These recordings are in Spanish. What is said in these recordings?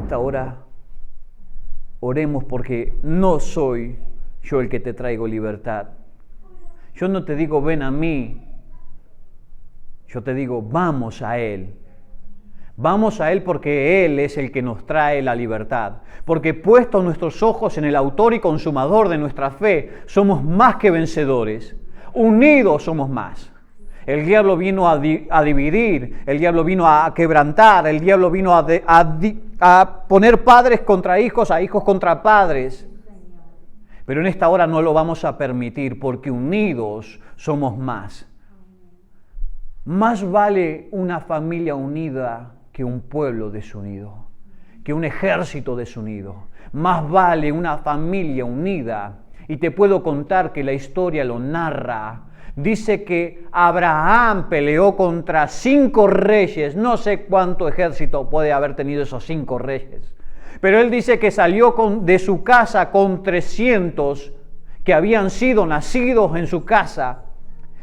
esta hora oremos, porque no soy yo el que te traigo libertad. Yo no te digo ven a mí, yo te digo vamos a Él. Vamos a Él porque Él es el que nos trae la libertad. Porque puestos nuestros ojos en el autor y consumador de nuestra fe, somos más que vencedores. Unidos somos más. El diablo vino a dividir, el diablo vino a quebrantar, el diablo vino a poner padres contra hijos, a hijos contra padres. Pero en esta hora no lo vamos a permitir, porque unidos somos más. Más vale una familia unida que un pueblo desunido, que un ejército desunido. Más vale una familia unida. Y te puedo contar que la historia lo narra. Dice que Abraham peleó contra 5 reyes. No sé cuánto ejército puede haber tenido esos 5 reyes. Pero él dice que salió de su casa con 300 que habían sido nacidos en su casa.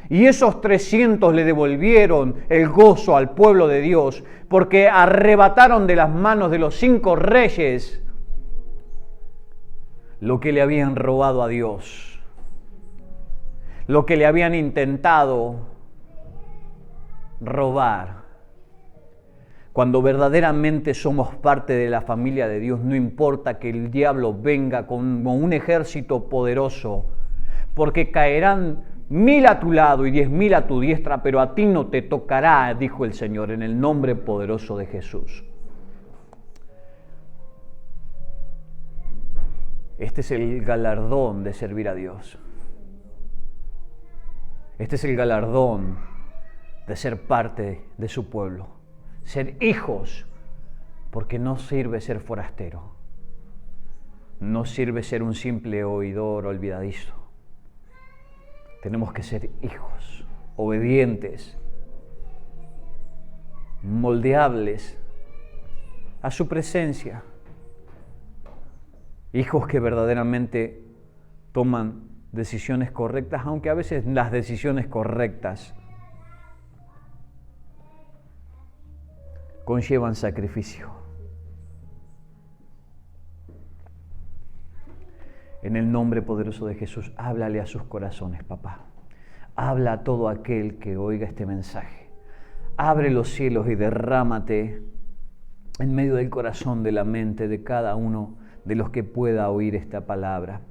Y esos 300 le devolvieron el gozo al pueblo de Dios, porque arrebataron de las manos de los 5 reyes lo que le habían robado a Dios. Lo que le habían intentado robar. Cuando verdaderamente somos parte de la familia de Dios, no importa que el diablo venga como un ejército poderoso, porque caerán 1000 a tu lado y 10.000 a tu diestra, pero a ti no te tocará, dijo el Señor, en el nombre poderoso de Jesús. Este es el galardón de servir a Dios. Este es el galardón de ser parte de su pueblo, ser hijos, porque no sirve ser forastero, no sirve ser un simple oidor olvidadizo. Tenemos que ser hijos, obedientes, moldeables a su presencia, hijos que verdaderamente toman decisiones correctas, aunque a veces las decisiones correctas conllevan sacrificio. En el nombre poderoso de Jesús, háblale a sus corazones, papá. Habla a todo aquel que oiga este mensaje. Abre los cielos y derrámate en medio del corazón, de la mente de cada uno de los que pueda oír esta palabra.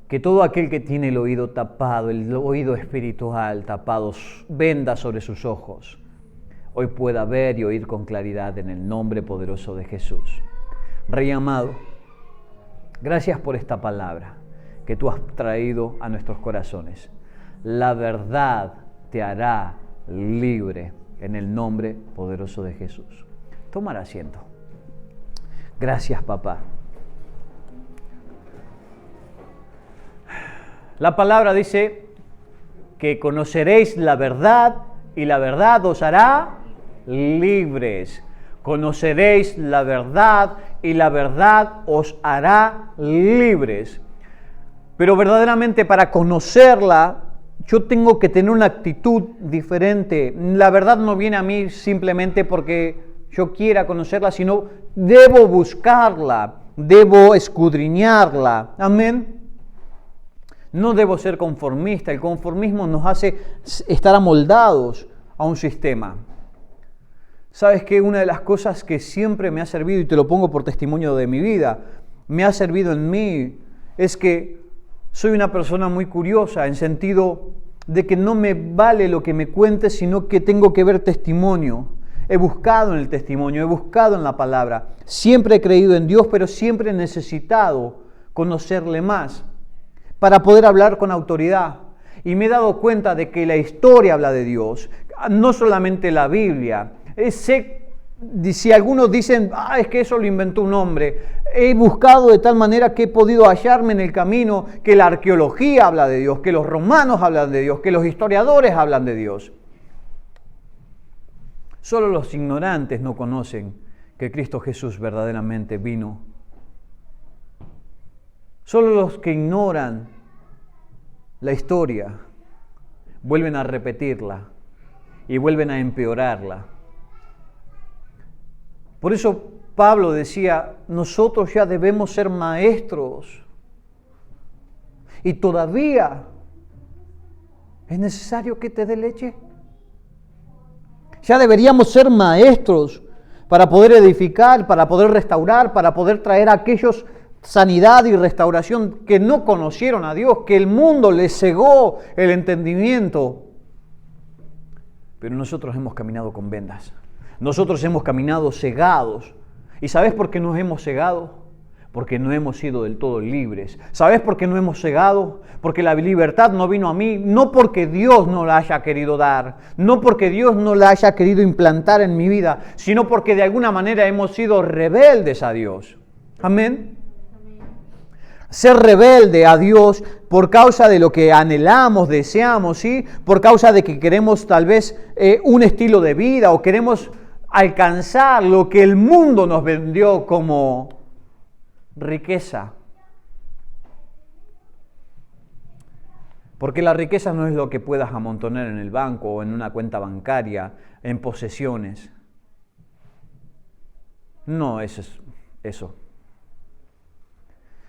Que todo aquel que tiene el oído tapado, el oído espiritual tapado, venda sobre sus ojos, hoy pueda ver y oír con claridad en el nombre poderoso de Jesús. Rey amado, gracias por esta palabra que tú has traído a nuestros corazones. La verdad te hará libre en el nombre poderoso de Jesús. Tomar asiento. Gracias, papá. La palabra dice que conoceréis la verdad y la verdad os hará libres. Conoceréis la verdad y la verdad os hará libres. Pero verdaderamente para conocerla, yo tengo que tener una actitud diferente. La verdad no viene a mí simplemente porque yo quiera conocerla, sino debo buscarla, debo escudriñarla. Amén. No debo ser conformista. El conformismo nos hace estar amoldados a un sistema. ¿Sabes qué? Una de las cosas que siempre me ha servido, y te lo pongo por testimonio de mi vida, me ha servido en mí, es que soy una persona muy curiosa, en sentido de que no me vale lo que me cuentes, sino que tengo que ver testimonio. He buscado en el testimonio, he buscado en la palabra. Siempre he creído en Dios, pero siempre he necesitado conocerle más para poder hablar con autoridad. Y me he dado cuenta de que la historia habla de Dios, no solamente la Biblia. Si algunos dicen, es que eso lo inventó un hombre, he buscado de tal manera que he podido hallarme en el camino que la arqueología habla de Dios, que los romanos hablan de Dios, que los historiadores hablan de Dios. Solo los ignorantes no conocen que Cristo Jesús verdaderamente vino. Solo los que ignoran la historia vuelven a repetirla y vuelven a empeorarla. Por eso Pablo decía, nosotros ya debemos ser maestros. Y todavía es necesario que te dé leche. Ya deberíamos ser maestros para poder edificar, para poder restaurar, para poder traer a aquellos sanidad y restauración que no conocieron a Dios, que el mundo les cegó el entendimiento. Pero nosotros hemos caminado con vendas. Nosotros hemos caminado cegados. ¿Y sabes por qué nos hemos cegado? Porque no hemos sido del todo libres. ¿Sabes por qué no hemos cegado? Porque la libertad no vino a mí, no porque Dios no la haya querido dar, no porque Dios no la haya querido implantar en mi vida, sino porque de alguna manera hemos sido rebeldes a Dios. Amén. Ser rebelde a Dios por causa de lo que anhelamos, deseamos, ¿sí? Por causa de que queremos tal vez un estilo de vida o queremos alcanzar lo que el mundo nos vendió como riqueza. Porque la riqueza no es lo que puedas amontonar en el banco o en una cuenta bancaria, en posesiones. No es eso.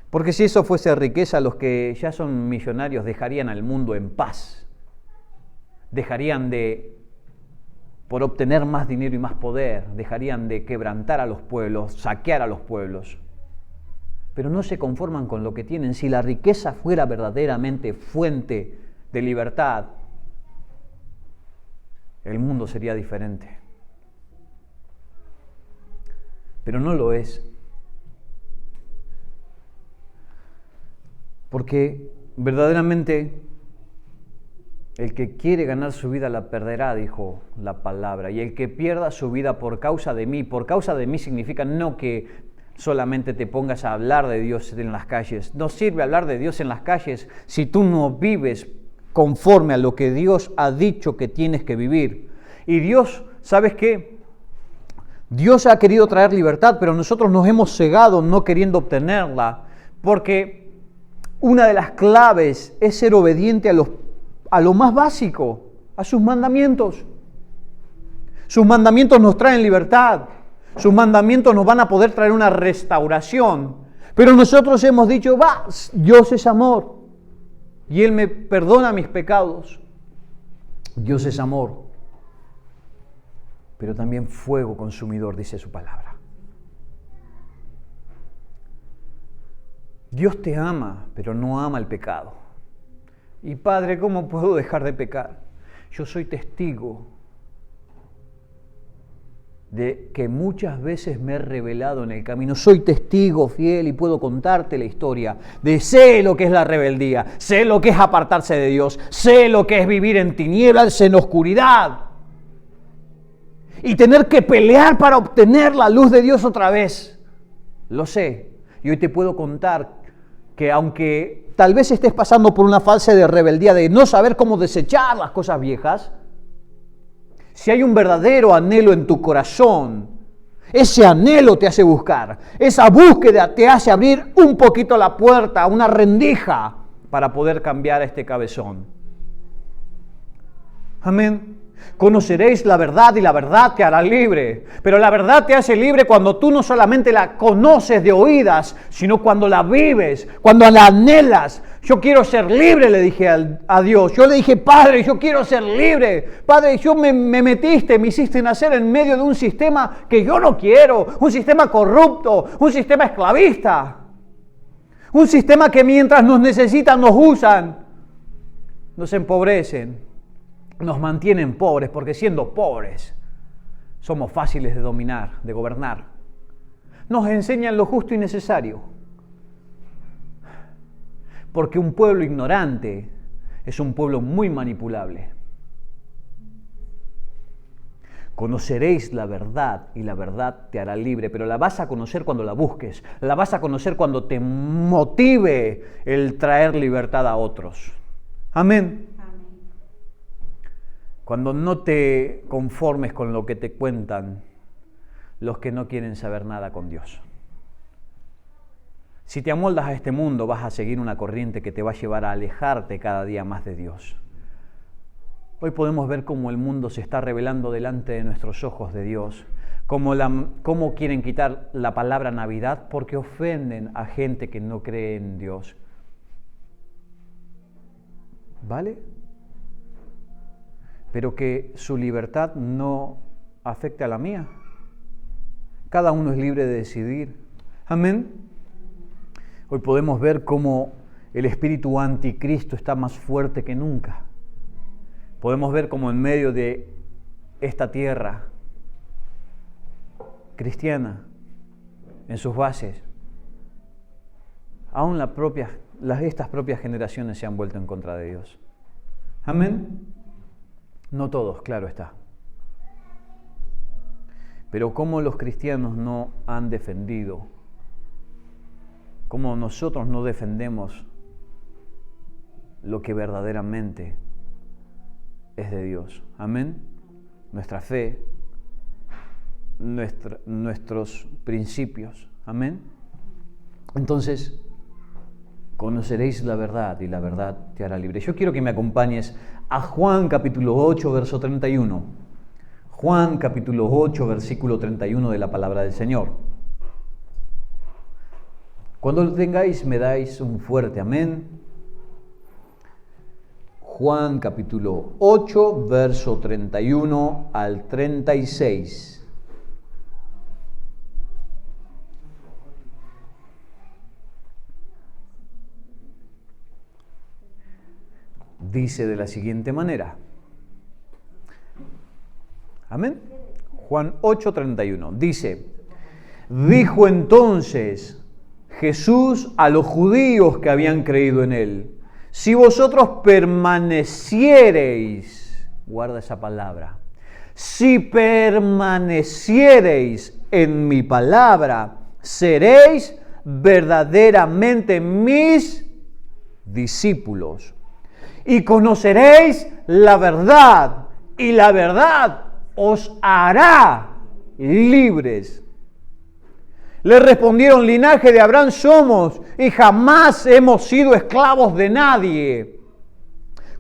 Porque si eso fuese riqueza, los que ya son millonarios dejarían al mundo en paz. Dejarían por obtener más dinero y más poder, dejarían de quebrantar a los pueblos, saquear a los pueblos. Pero no se conforman con lo que tienen. Si la riqueza fuera verdaderamente fuente de libertad, el mundo sería diferente. Pero no lo es. Porque verdaderamente el que quiere ganar su vida la perderá, dijo la palabra. Y el que pierda su vida por causa de mí significa no que solamente te pongas a hablar de Dios en las calles. No sirve hablar de Dios en las calles si tú no vives conforme a lo que Dios ha dicho que tienes que vivir. Y Dios, ¿sabes qué? Dios ha querido traer libertad, pero nosotros nos hemos cegado no queriendo obtenerla, porque una de las claves es ser obediente a lo más básico, a sus mandamientos. Sus mandamientos nos traen libertad. Sus mandamientos nos van a poder traer una restauración. Pero nosotros hemos dicho, Dios es amor y Él me perdona mis pecados. Dios es amor, pero también fuego consumidor, dice su palabra. Dios te ama, pero no ama el pecado. Y Padre, ¿cómo puedo dejar de pecar? Yo soy testigo de que muchas veces me he rebelado en el camino. Soy testigo fiel y puedo contarte la historia de sé lo que es la rebeldía, sé lo que es apartarse de Dios, sé lo que es vivir en tinieblas, en oscuridad. Y tener que pelear para obtener la luz de Dios otra vez. Lo sé. Y hoy te puedo contar que aunque tal vez estés pasando por una fase de rebeldía, de no saber cómo desechar las cosas viejas, si hay un verdadero anhelo en tu corazón, ese anhelo te hace buscar, esa búsqueda te hace abrir un poquito la puerta, una rendija para poder cambiar este cabezón. Amén. Conoceréis la verdad y la verdad te hará libre. Pero la verdad te hace libre cuando tú no solamente la conoces de oídas, sino cuando la vives, cuando la anhelas. Yo quiero ser libre, le dije a Dios. Yo le dije, Padre, yo quiero ser libre. Padre, me metiste, me hiciste nacer en medio de un sistema que yo no quiero. Un sistema corrupto, un sistema esclavista. Un sistema que mientras nos necesitan, nos usan, nos empobrecen. Nos mantienen pobres, porque siendo pobres somos fáciles de dominar, de gobernar. Nos enseñan lo justo y necesario. Porque un pueblo ignorante es un pueblo muy manipulable. Conoceréis la verdad y la verdad te hará libre, pero la vas a conocer cuando la busques. La vas a conocer cuando te motive el traer libertad a otros. Amén. Cuando no te conformes con lo que te cuentan los que no quieren saber nada con Dios. Si te amoldas a este mundo, vas a seguir una corriente que te va a llevar a alejarte cada día más de Dios. Hoy podemos ver cómo el mundo se está revelando delante de nuestros ojos de Dios, ¿Cómo quieren quitar la palabra Navidad? Porque ofenden a gente que no cree en Dios. ¿Vale? Pero que su libertad no afecte a la mía. Cada uno es libre de decidir. Amén. Hoy podemos ver cómo el espíritu anticristo está más fuerte que nunca. Podemos ver cómo en medio de esta tierra cristiana, en sus bases, aún estas propias generaciones se han vuelto en contra de Dios. Amén. No todos, claro está. Pero cómo los cristianos no han defendido, cómo nosotros no defendemos lo que verdaderamente es de Dios. Amén. Nuestra fe, nuestros principios. Amén. Entonces, conoceréis la verdad y la verdad te hará libre. Yo quiero que me acompañes a Juan capítulo 8, verso 31. Juan capítulo 8, versículo 31 de la palabra del Señor. Cuando lo tengáis, me dais un fuerte amén. Juan capítulo 8, verso 31 al 36. Dice de la siguiente manera. Amén. Juan 8:31. Dice, dijo entonces Jesús a los judíos que habían creído en él, si vosotros permaneciereis, guarda esa palabra, si permaneciereis en mi palabra, seréis verdaderamente mis discípulos. Y conoceréis la verdad, y la verdad os hará libres. Le respondieron, linaje de Abraham somos, y jamás hemos sido esclavos de nadie.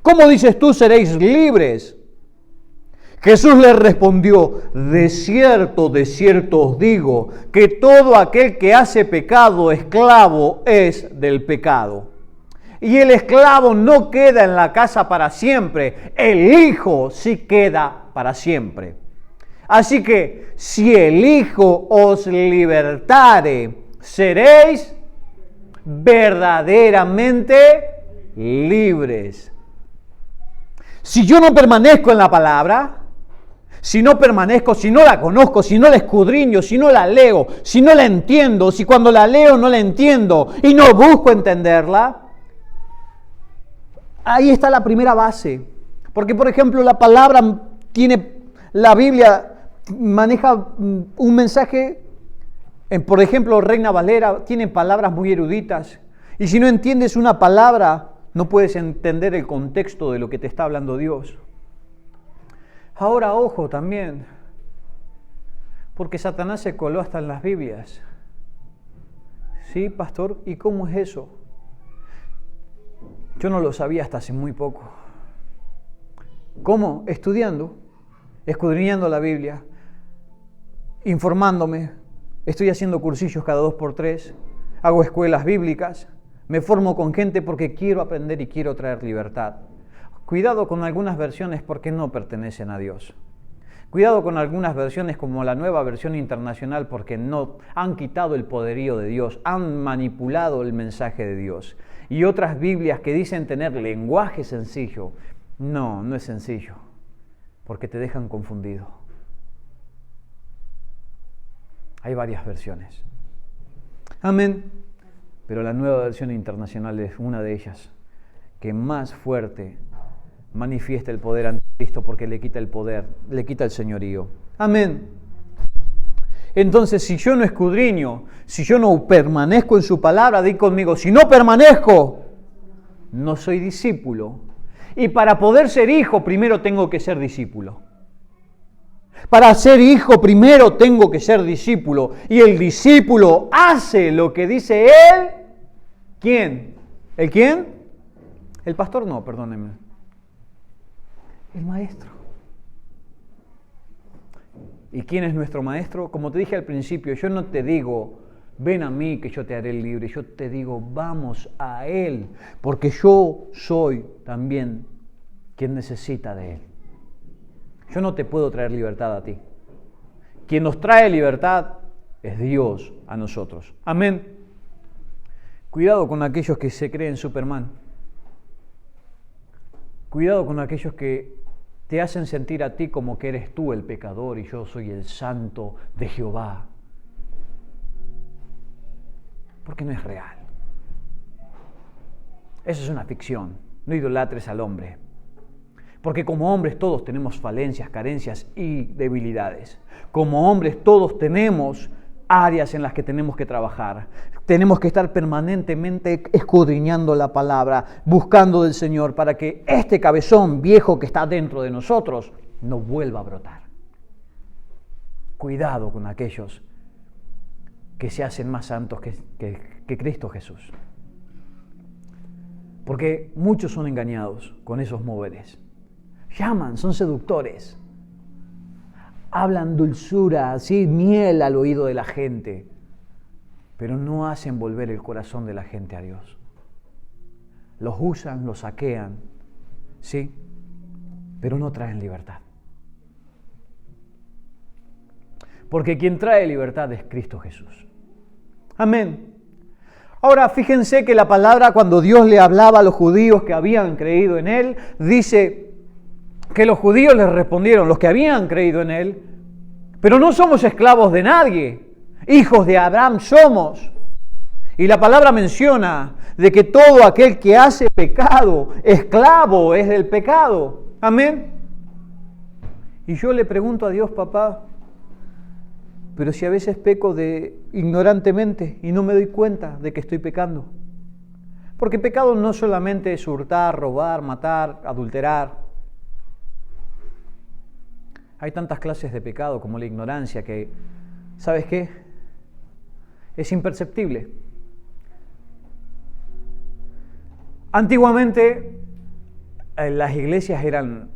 ¿Cómo dices tú seréis libres? Jesús les respondió, de cierto os digo, que todo aquel que hace pecado, esclavo es del pecado. Y el esclavo no queda en la casa para siempre, el Hijo sí queda para siempre. Así que si el Hijo os libertare, seréis verdaderamente libres. Si yo no permanezco en la palabra, si no permanezco, si no la conozco, si no la escudriño, si no la leo, si no la entiendo, si cuando la leo no la entiendo y no busco entenderla, ahí está la primera base. Porque, por ejemplo, la Biblia maneja un mensaje, por ejemplo, Reina Valera, tiene palabras muy eruditas. Y si no entiendes una palabra, no puedes entender el contexto de lo que te está hablando Dios. Ahora, ojo también, porque Satanás se coló hasta en las Biblias. ¿Sí, pastor? ¿Y cómo es eso? Yo no lo sabía hasta hace muy poco. ¿Cómo? Estudiando, escudriñando la Biblia, informándome. Estoy haciendo cursillos cada 2x3, hago escuelas bíblicas, me formo con gente porque quiero aprender y quiero traer libertad. Cuidado con algunas versiones porque no pertenecen a Dios. Cuidado con algunas versiones como la Nueva Versión Internacional porque no han quitado el poderío de Dios, han manipulado el mensaje de Dios. Y otras Biblias que dicen tener lenguaje sencillo. No, no es sencillo, porque te dejan confundido. Hay varias versiones. Amén. Pero la Nueva Versión Internacional es una de ellas que más fuerte manifiesta el poder anticristo porque le quita el poder, le quita el señorío. Amén. Entonces, si yo no escudriño, si yo no permanezco en su palabra, di conmigo, si no permanezco, no soy discípulo. Y para poder ser hijo, primero tengo que ser discípulo. Para ser hijo, primero tengo que ser discípulo. Y el discípulo hace lo que dice él. ¿Quién? ¿El quién? El pastor no, perdónenme. El maestro. ¿Y quién es nuestro maestro? Como te dije al principio, yo no te digo, ven a mí que yo te haré libre. Yo te digo, vamos a Él, porque yo soy también quien necesita de Él. Yo no te puedo traer libertad a ti. Quien nos trae libertad es Dios a nosotros. Amén. Cuidado con aquellos que se creen Superman. Cuidado con aquellos que te hacen sentir a ti como que eres tú el pecador y yo soy el santo de Jehová. Porque no es real. Eso es una ficción. No idolatres al hombre. Porque como hombres todos tenemos falencias, carencias y debilidades. Como hombres todos tenemos áreas en las que tenemos que trabajar. Tenemos que estar permanentemente escudriñando la palabra, buscando del Señor para que este cabezón viejo que está dentro de nosotros no vuelva a brotar. Cuidado con aquellos que se hacen más santos que Cristo Jesús. Porque muchos son engañados con esos moveres. Llaman, son seductores. Hablan dulzura, así, miel al oído de la gente, pero no hacen volver el corazón de la gente a Dios. Los usan, los saquean, sí, pero no traen libertad. Porque quien trae libertad es Cristo Jesús. Amén. Ahora, fíjense que la palabra, cuando Dios le hablaba a los judíos que habían creído en Él, dice que los judíos les respondieron, los que habían creído en Él, pero no somos esclavos de nadie, hijos de Abraham somos. Y la palabra menciona de que todo aquel que hace pecado, esclavo es del pecado. Amén. Y yo le pregunto a Dios, papá, pero si a veces peco ignorantemente y no me doy cuenta de que estoy pecando. Porque pecado no solamente es hurtar, robar, matar, adulterar. Hay tantas clases de pecado como la ignorancia que, ¿sabes qué? Es imperceptible. Antiguamente las iglesias eran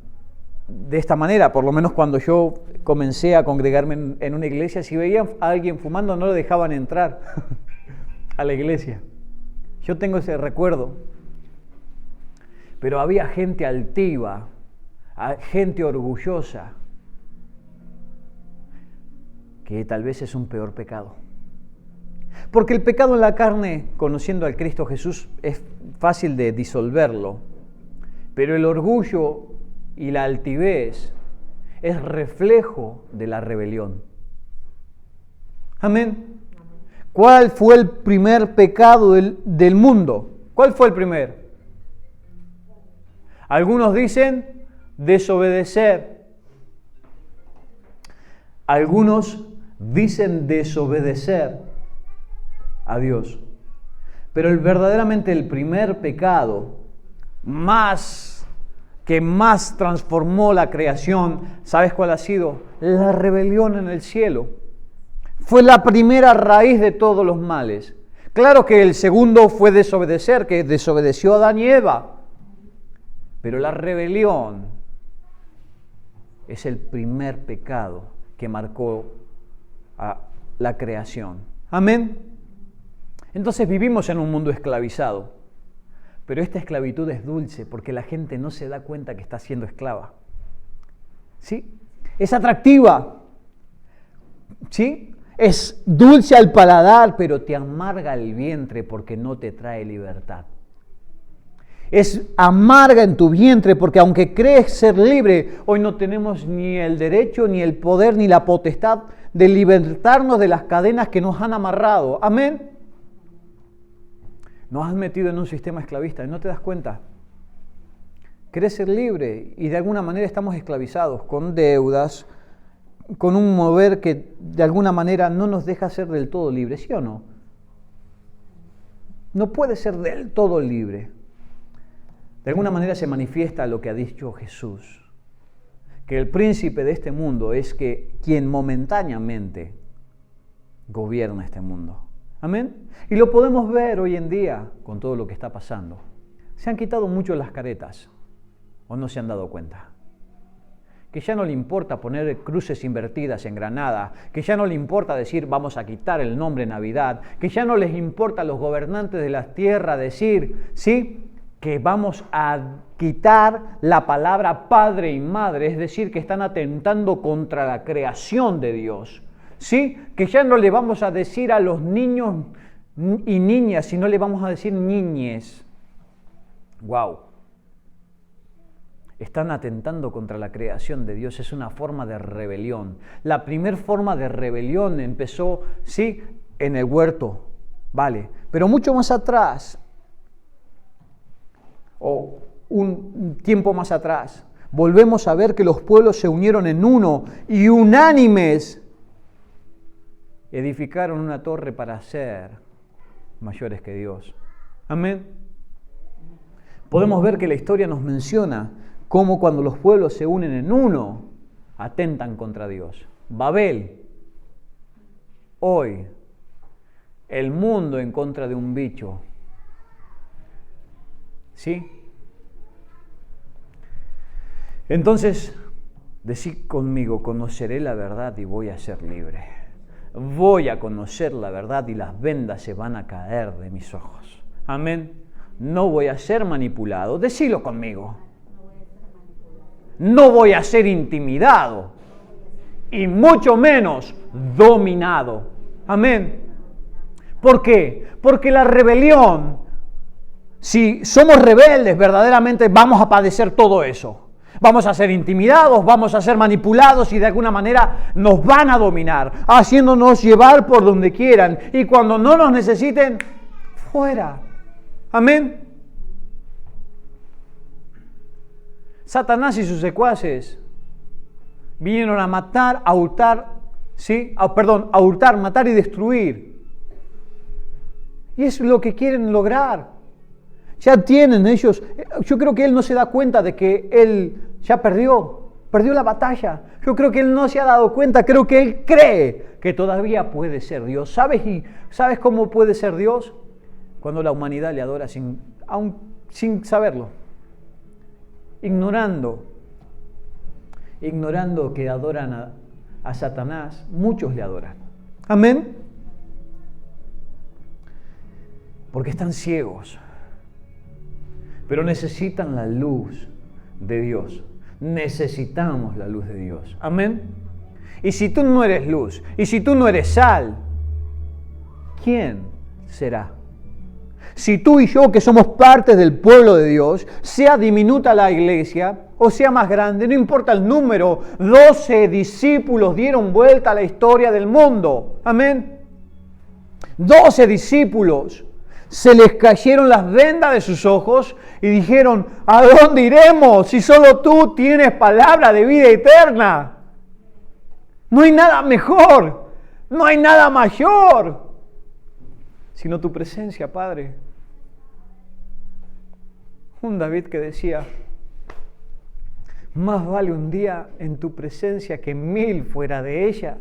de esta manera, por lo menos cuando yo comencé a congregarme en una iglesia, si veían a alguien fumando no le dejaban entrar a la iglesia. Yo tengo ese recuerdo. Pero había gente altiva, gente orgullosa, que tal vez es un peor pecado. Porque el pecado en la carne, conociendo al Cristo Jesús, es fácil de disolverlo. Pero el orgullo y la altivez es reflejo de la rebelión. Amén. ¿Cuál fue el primer pecado del mundo? ¿Cuál fue el primer? Algunos dicen desobedecer. Algunos dicen desobedecer a Dios. Pero verdaderamente el primer pecado que más transformó la creación, ¿sabes cuál ha sido? La rebelión en el cielo. Fue la primera raíz de todos los males. Claro que el segundo fue desobedecer, que desobedeció a Adán y Eva. Pero la rebelión es el primer pecado que marcó a la creación. Amén. Entonces vivimos en un mundo esclavizado, pero esta esclavitud es dulce porque la gente no se da cuenta que está siendo esclava. ¿Sí? Es atractiva. ¿Sí? Es dulce al paladar, pero te amarga el vientre porque no te trae libertad. Es amarga en tu vientre porque aunque crees ser libre, hoy no tenemos ni el derecho, ni el poder, ni la potestad de libertarnos de las cadenas que nos han amarrado. Amén. Nos has metido en un sistema esclavista y no te das cuenta. Querés ser libre y de alguna manera estamos esclavizados con deudas, con un mover que de alguna manera no nos deja ser del todo libres, ¿sí o no? No puede ser del todo libre. De alguna manera se manifiesta lo que ha dicho Jesús, que el príncipe de este mundo es quien momentáneamente gobierna este mundo. Amén. Y lo podemos ver hoy en día con todo lo que está pasando. Se han quitado mucho las caretas, ¿o no se han dado cuenta? que ya no le importa poner cruces invertidas en Granada, que ya no le importa decir vamos a quitar el nombre Navidad, que ya no les importa a los gobernantes de la tierra decir, ¿sí?, que vamos a quitar la palabra padre y madre, es decir, que están atentando contra la creación de Dios, ¿sí?, que ya no le vamos a decir a los niños y niñas, sino le vamos a decir niñes. ¡Wow! Están atentando contra la creación de Dios, es una forma de rebelión. La primera forma de rebelión empezó, sí, en el huerto, vale, pero mucho más atrás, o un tiempo más atrás, volvemos a ver que los pueblos se unieron en uno y unánimes edificaron una torre para ser mayores que Dios. Amén. Podemos ver que la historia nos menciona cómo cuando los pueblos se unen en uno, atentan contra Dios. Babel, hoy, el mundo en contra de un bicho. ¿Sí? Entonces, decid conmigo, conoceré la verdad y voy a ser libre. Voy a conocer la verdad y las vendas se van a caer de mis ojos. Amén. No voy a ser manipulado. Decilo conmigo. No voy a ser intimidado y mucho menos dominado. Amén. ¿Por qué? Porque la rebelión, si somos rebeldes, verdaderamente vamos a padecer todo eso. Vamos a ser intimidados, vamos a ser manipulados y de alguna manera nos van a dominar, haciéndonos llevar por donde quieran. Y cuando no nos necesiten, fuera. Amén. Satanás y sus secuaces vinieron a matar, a hurtar, ¿sí? A hurtar, matar y destruir. Y es lo que quieren lograr. Ya tienen ellos, yo creo que él no se da cuenta de que él ya perdió la batalla. Yo creo que él no se ha dado cuenta, creo que él cree que todavía puede ser Dios. ¿Sabes cómo puede ser Dios? Cuando la humanidad le adora sin saberlo. Ignorando que adoran a Satanás, muchos le adoran. Amén. Porque están ciegos. Pero necesitan la luz de Dios. Necesitamos la luz de Dios. Amén. Y si tú no eres luz, y si tú no eres sal, ¿quién será? Si tú y yo, que somos parte del pueblo de Dios, sea diminuta la iglesia o sea más grande, no importa el número, 12 discípulos dieron vuelta a la historia del mundo. Amén. 12 discípulos. Se les cayeron las vendas de sus ojos y dijeron, ¿a dónde iremos si solo tú tienes palabra de vida eterna? No hay nada mejor, no hay nada mayor, sino tu presencia, Padre. Un David que decía, más vale un día en tu presencia que 1000 fuera de ella.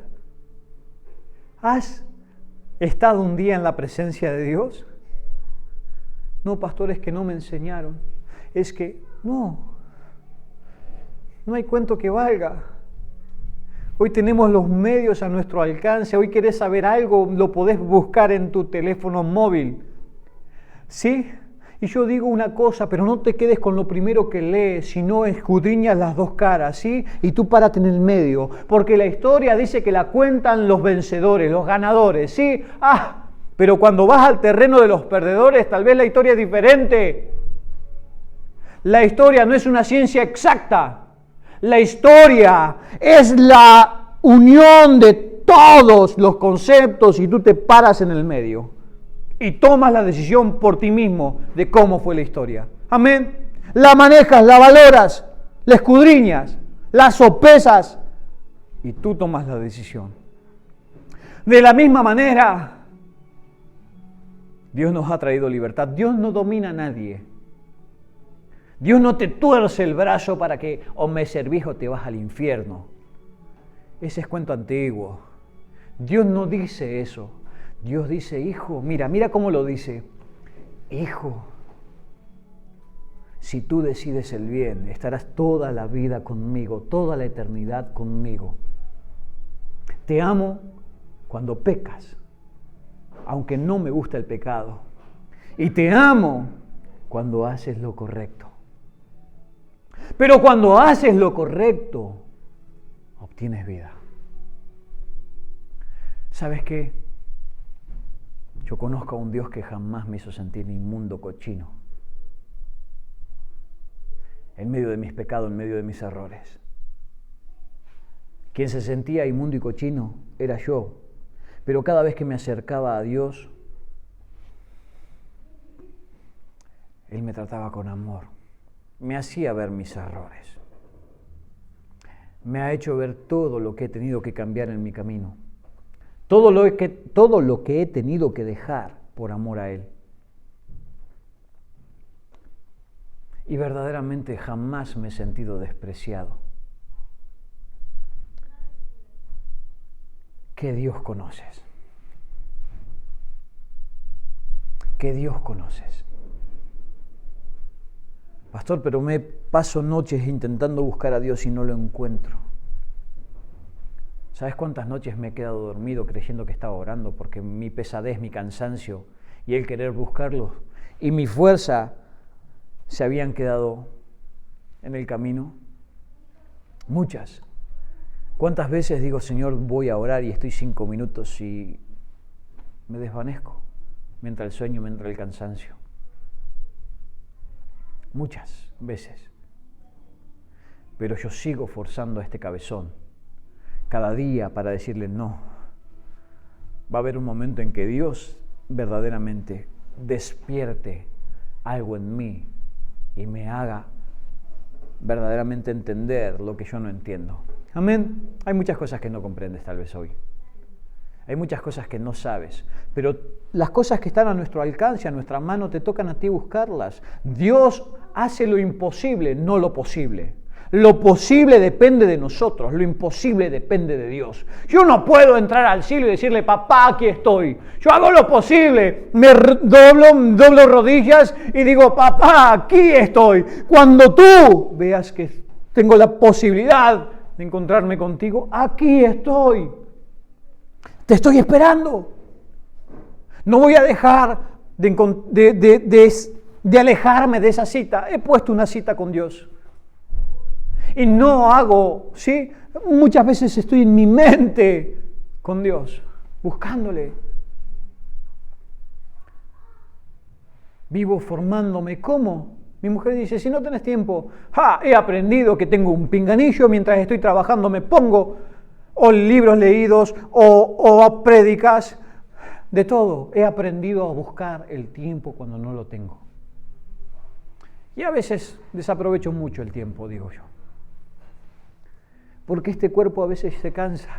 ¿Has estado un día en la presencia de Dios? No, pastores, que no me enseñaron. Es que no hay cuento que valga. Hoy tenemos los medios a nuestro alcance. Hoy querés saber algo, lo podés buscar en tu teléfono móvil. ¿Sí? Y yo digo una cosa, pero no te quedes con lo primero que lees, sino escudriñas las dos caras, ¿sí? Y tú párate en el medio. Porque la historia dice que la cuentan los vencedores, los ganadores, ¿sí? Pero cuando vas al terreno de los perdedores, tal vez la historia es diferente. La historia no es una ciencia exacta. La historia es la unión de todos los conceptos y tú te paras en el medio y tomas la decisión por ti mismo de cómo fue la historia. Amén. La manejas, la valoras, la escudriñas, la sopesas y tú tomas la decisión. De la misma manera, Dios nos ha traído libertad. Dios no domina a nadie. Dios no te tuerce el brazo para que o me servís o te vas al infierno. Ese es cuento antiguo. Dios no dice eso. Dios dice, hijo, mira cómo lo dice. Hijo, si tú decides el bien, estarás toda la vida conmigo, toda la eternidad conmigo. Te amo cuando pecas, aunque no me gusta el pecado. Y te amo cuando haces lo correcto. Pero cuando haces lo correcto, obtienes vida. ¿Sabes qué? Yo conozco a un Dios que jamás me hizo sentir inmundo, cochino, en medio de mis pecados, en medio de mis errores. Quien se sentía inmundo y cochino era yo, pero cada vez que me acercaba a Dios, Él me trataba con amor, me hacía ver mis errores, me ha hecho ver todo lo que he tenido que cambiar en mi camino, todo lo que he tenido que dejar por amor a Él. Y verdaderamente jamás me he sentido despreciado. ¿Qué Dios conoces? ¿Qué Dios conoces? Pastor, pero me paso noches intentando buscar a Dios y no lo encuentro. ¿Sabes cuántas noches me he quedado dormido creyendo que estaba orando porque mi pesadez, mi cansancio y el querer buscarlo y mi fuerza se habían quedado en el camino? Muchas. ¿Cuántas veces digo, Señor, voy a orar y estoy 5 minutos y me desvanezco? Me entra el sueño, me entra el cansancio. Muchas veces. Pero yo sigo forzando a este cabezón cada día para decirle no. Va a haber un momento en que Dios verdaderamente despierte algo en mí y me haga verdaderamente entender lo que yo no entiendo. Amén. Hay muchas cosas que no comprendes tal vez hoy. Hay muchas cosas que no sabes, pero las cosas que están a nuestro alcance, a nuestra mano, te tocan a ti buscarlas. Dios hace lo imposible, no lo posible. Lo posible depende de nosotros, lo imposible depende de Dios. Yo no puedo entrar al cielo y decirle, papá, aquí estoy. Yo hago lo posible, me doblo rodillas y digo, papá, aquí estoy. Cuando tú veas que tengo la posibilidad de encontrarme contigo, aquí estoy. Te estoy esperando. No voy a dejar de alejarme de esa cita. He puesto una cita con Dios. Y no hago, ¿sí? Muchas veces estoy en mi mente con Dios, buscándole. Vivo formándome. ¿Cómo? Mi mujer dice, si no tenés tiempo, he aprendido que tengo un pinganillo mientras estoy trabajando, me pongo o libros leídos o prédicas, de todo. He aprendido a buscar el tiempo cuando no lo tengo. Y a veces desaprovecho mucho el tiempo, digo yo. Porque este cuerpo a veces se cansa.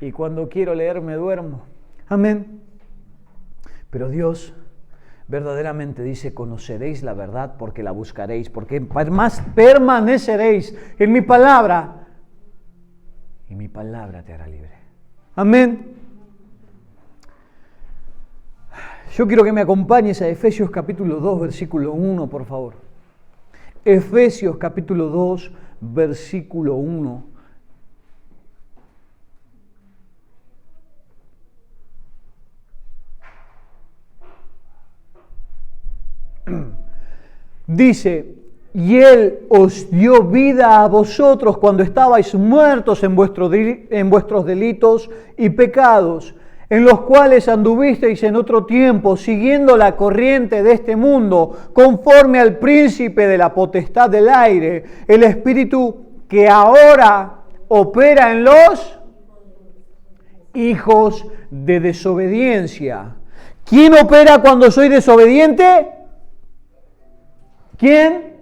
Y cuando quiero leer me duermo. Amén. Pero Dios verdaderamente dice, conoceréis la verdad porque la buscaréis, porque más permaneceréis en mi palabra. Y mi palabra te hará libre. Amén. Yo quiero que me acompañes a Efesios capítulo 2, versículo 1, por favor. Efesios capítulo 2, versículo 1. Dice, y Él os dio vida a vosotros cuando estabais muertos en vuestros delitos y pecados, en los cuales anduvisteis en otro tiempo, siguiendo la corriente de este mundo, conforme al príncipe de la potestad del aire, el espíritu que ahora opera en los hijos de desobediencia. ¿Quién opera cuando soy desobediente? ¿Quién?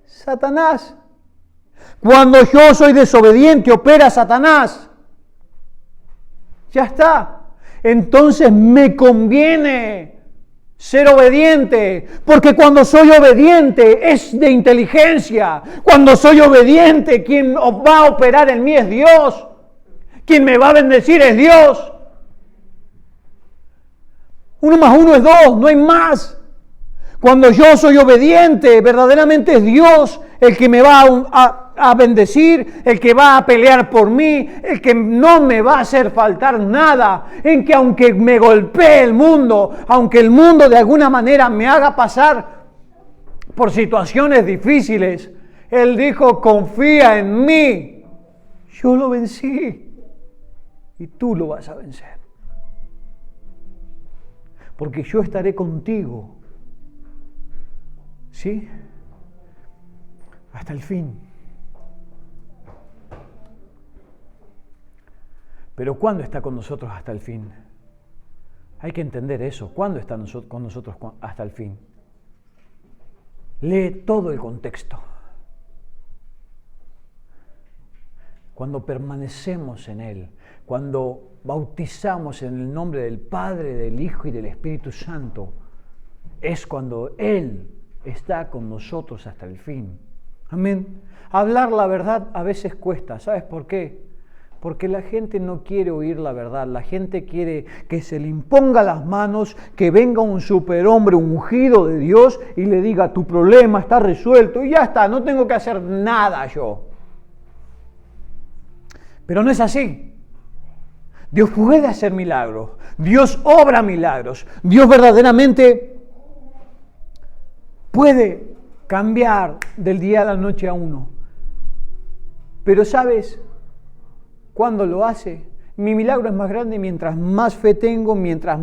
Satanás. Cuando yo soy desobediente, opera Satanás. Ya está. Entonces me conviene ser obediente, porque cuando soy obediente es de inteligencia. Cuando soy obediente, quien va a operar en mí es Dios. Quien me va a bendecir es Dios. 1 más 1 es 2, no hay más. Cuando yo soy obediente, verdaderamente es Dios el que me va a bendecir, el que va a pelear por mí, el que no me va a hacer faltar nada, en que aunque me golpee el mundo, aunque el mundo de alguna manera me haga pasar por situaciones difíciles, Él dijo, confía en mí, yo lo vencí y tú lo vas a vencer. Porque yo estaré contigo. ¿Sí? Hasta el fin. Pero ¿cuándo está con nosotros hasta el fin? Hay que entender eso. ¿Cuándo está con nosotros hasta el fin? Lee todo el contexto. Cuando permanecemos en Él, cuando bautizamos en el nombre del Padre, del Hijo y del Espíritu Santo, es cuando Él está con nosotros hasta el fin. Amén. Hablar la verdad a veces cuesta. ¿Sabes por qué? Porque la gente no quiere oír la verdad. La gente quiere que se le imponga las manos, que venga un superhombre ungido de Dios y le diga, tu problema está resuelto y ya está, no tengo que hacer nada yo. Pero no es así. Dios puede hacer milagros. Dios obra milagros. Dios verdaderamente puede cambiar del día a la noche a uno. Pero ¿sabes cuándo lo hace? Mi milagro es más grande mientras más fe tengo, mientras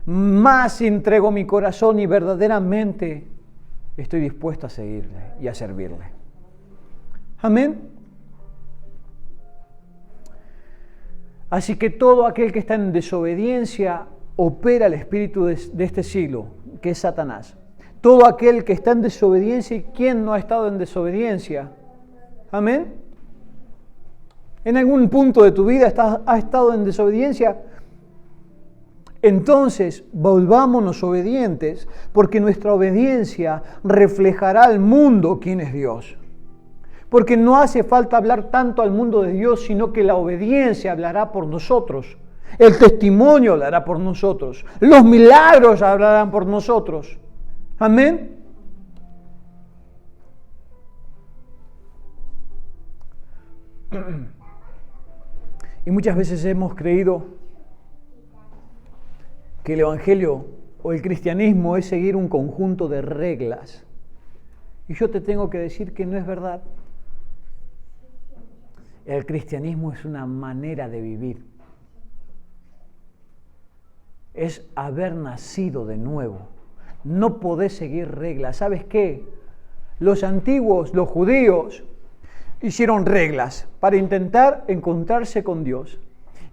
más entrego mi corazón y verdaderamente estoy dispuesto a seguirle y a servirle. Amén. Así que todo aquel que está en desobediencia opera el espíritu de este siglo, que es Satanás. Todo aquel que está en desobediencia, ¿y quién no ha estado en desobediencia? Amén. ¿En algún punto de tu vida has estado en desobediencia? Entonces, volvámonos obedientes, porque nuestra obediencia reflejará al mundo quién es Dios. Porque no hace falta hablar tanto al mundo de Dios, sino que la obediencia hablará por nosotros. El testimonio hablará por nosotros. Los milagros hablarán por nosotros. Amén. Y muchas veces hemos creído que el Evangelio o el cristianismo es seguir un conjunto de reglas. Y yo te tengo que decir que no es verdad. El cristianismo es una manera de vivir. Es haber nacido de nuevo. No podés seguir reglas. ¿Sabes qué? Los antiguos, los judíos, hicieron reglas para intentar encontrarse con Dios.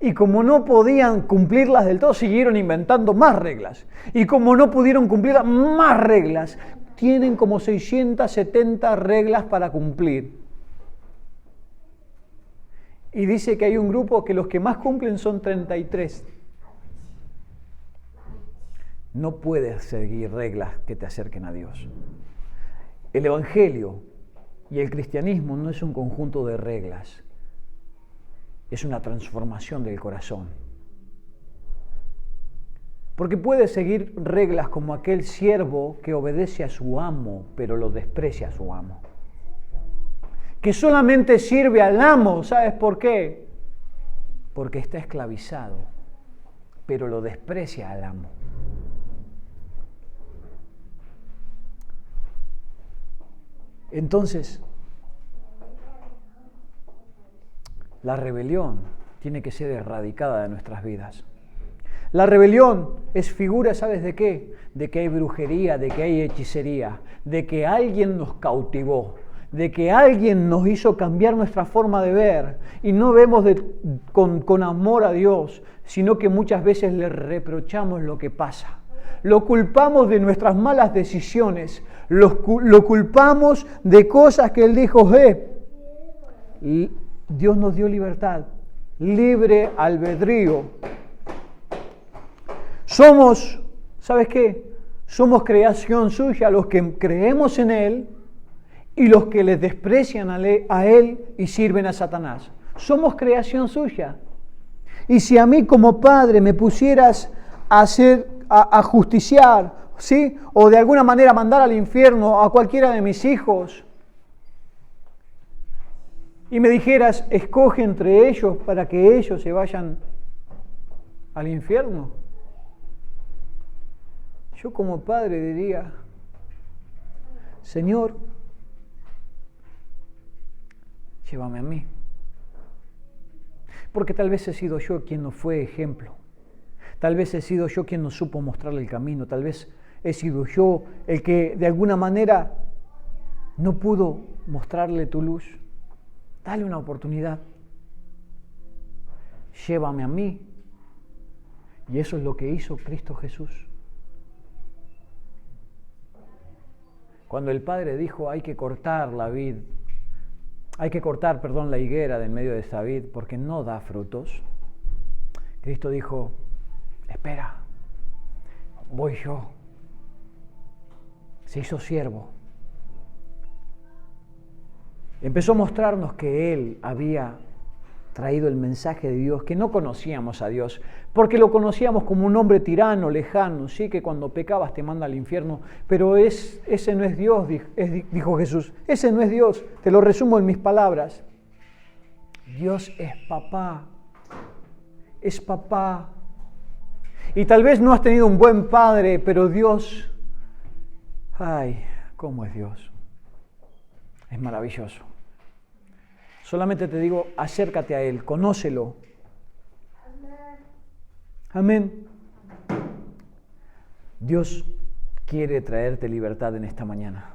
Y como no podían cumplirlas del todo, siguieron inventando más reglas. Y como no pudieron cumplir más reglas, tienen como 670 reglas para cumplir. Y dice que hay un grupo que los que más cumplen son 33. No puedes seguir reglas que te acerquen a Dios. El Evangelio y el cristianismo no es un conjunto de reglas. Es una transformación del corazón. Porque puedes seguir reglas como aquel siervo que obedece a su amo, pero lo desprecia a su amo. Que solamente sirve al amo, ¿sabes por qué? Porque está esclavizado, pero lo desprecia al amo. Entonces, la rebelión tiene que ser erradicada de nuestras vidas. La rebelión es figura, ¿sabes de qué? De que hay brujería, de que hay hechicería, de que alguien nos cautivó, de que alguien nos hizo cambiar nuestra forma de ver y no vemos con amor a Dios, sino que muchas veces le reprochamos lo que pasa. Lo culpamos de nuestras malas decisiones, lo culpamos de cosas que Él dijo, Dios nos dio libertad, libre albedrío. Somos, ¿sabes qué? Somos creación suya, los que creemos en Él y los que le desprecian a Él y sirven a Satanás. Somos creación suya. Y si a mí como padre me pusieras a a justiciar, ¿sí? O de alguna manera mandar al infierno a cualquiera de mis hijos, y me dijeras, escoge entre ellos para que ellos se vayan al infierno, yo como padre diría, Señor, llévame a mí. Porque tal vez he sido yo quien no fue ejemplo. Tal vez he sido yo quien no supo mostrarle el camino. Tal vez he sido yo el que de alguna manera no pudo mostrarle tu luz. Dale una oportunidad. Llévame a mí. Y eso es lo que hizo Cristo Jesús. Cuando el Padre dijo, hay que cortar la higuera del medio de esta vid porque no da frutos, Cristo dijo, espera, voy yo. Se hizo siervo. Empezó a mostrarnos que Él había traído el mensaje de Dios, que no conocíamos a Dios, porque lo conocíamos como un hombre tirano, lejano, sí, que cuando pecabas te manda al infierno, pero ese no es Dios, dijo Jesús, ese no es Dios, te lo resumo en mis palabras. Dios es papá, y tal vez no has tenido un buen padre, pero Dios, ay, ¿cómo es Dios? Es maravilloso. Solamente te digo, acércate a Él, conócelo. Amén. Dios quiere traerte libertad en esta mañana.